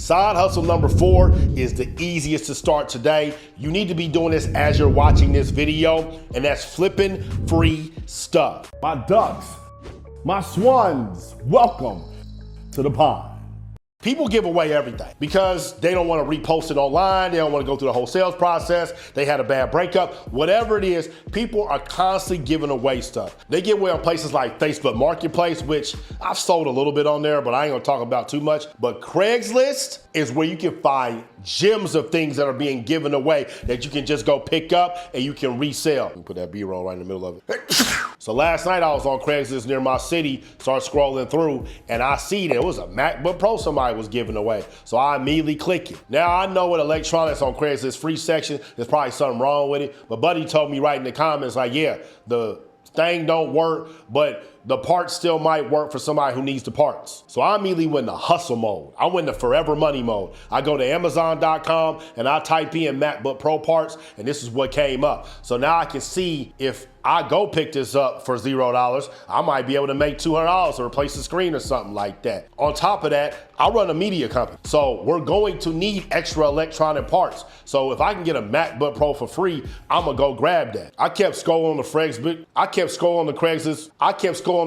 Side hustle number 4 is the easiest to start today. You need to be doing this as you're watching this video, and that's flipping free stuff. My ducks, my swans, welcome to the pond. People give away everything because they don't want to repost it online. They don't want to go through the whole sales process. They had a bad breakup. Whatever it is, people are constantly giving away stuff. They give away on places like Facebook Marketplace, which I've sold a little bit on there, but I ain't gonna talk about too much. But Craigslist is where you can find gems of things that are being given away that you can just go pick up and you can resell. You put that B-roll right in the middle of it. So last night I was on Craigslist near my city, started scrolling through, and I see that it was a MacBook Pro somebody was giving away. So I immediately click it. Now I know with electronics on Craigslist free section, there's probably something wrong with it, but Buddy told me right in the comments like, yeah, the thing don't work, but the parts still might work for somebody who needs the parts. So I immediately went into hustle mode. I went into forever money mode. I go to Amazon.com and I type in MacBook Pro parts, and this is what came up. So now I can see if I go pick this up for $0, I might be able to make $200 to replace the screen or something like that. On top of that, I run a media company. So we're going to need extra electronic parts. So if I can get a MacBook Pro for free, I'm gonna go grab that. I kept scrolling on the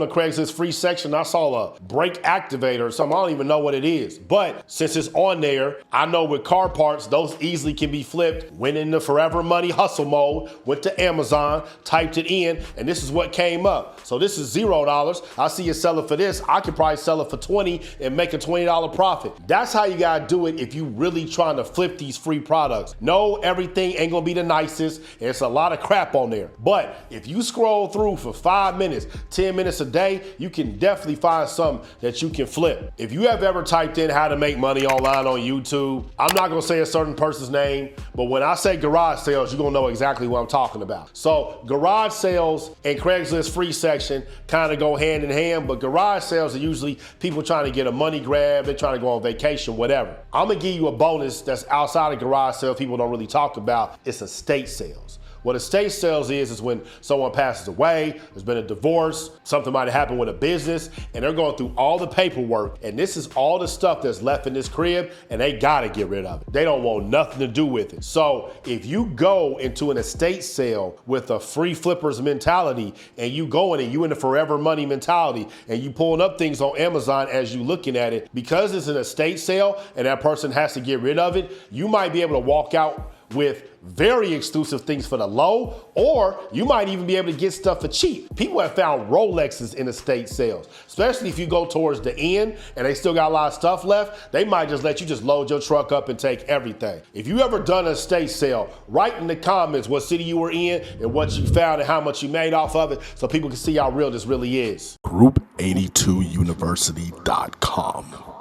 Craigslist free section. I saw a brake activator or something. I don't even know what it is. But since it's on there, I know with car parts, those easily can be flipped. Went into forever money hustle mode, went to Amazon, typed it in, and this is what came up. So this is $0. I see you sell it for this. I could probably sell it for $20 and make a $20 profit. That's how you gotta do it if you really trying to flip these free products. No, everything ain't gonna be the nicest. It's a lot of crap on there. But if you scroll through for 5 minutes, 10 minutes a day, you can definitely find something that you can flip. If you have ever typed in how to make money online on YouTube, I'm not gonna say a certain person's name, but when I say garage sales, you're gonna know exactly what I'm talking about. So garage sales and Craigslist free section kind of go hand in hand, but garage sales are usually people trying to get a money grab, they're trying to go on vacation, whatever. I'm gonna give you a bonus that's outside of garage sales people don't really talk about. It's estate sales. What estate sales is when someone passes away, there's been a divorce, something might have happened with a business, and they're going through all the paperwork, and this is all the stuff that's left in this crib, and they gotta get rid of it. They don't want nothing to do with it. So if you go into an estate sale with a free flippers mentality, and you go in and you in the forever money mentality, and you pulling up things on Amazon as you looking at it, because it's an estate sale and that person has to get rid of it, you might be able to walk out with very exclusive things for the low, or you might even be able to get stuff for cheap. People have found Rolexes in estate sales, especially if you go towards the end and they still got a lot of stuff left. They might just let you just load your truck up and take everything. If you ever done an estate sale, write in the comments what city you were in and what you found and how much you made off of it so people can see how real this really is. Group82University.com.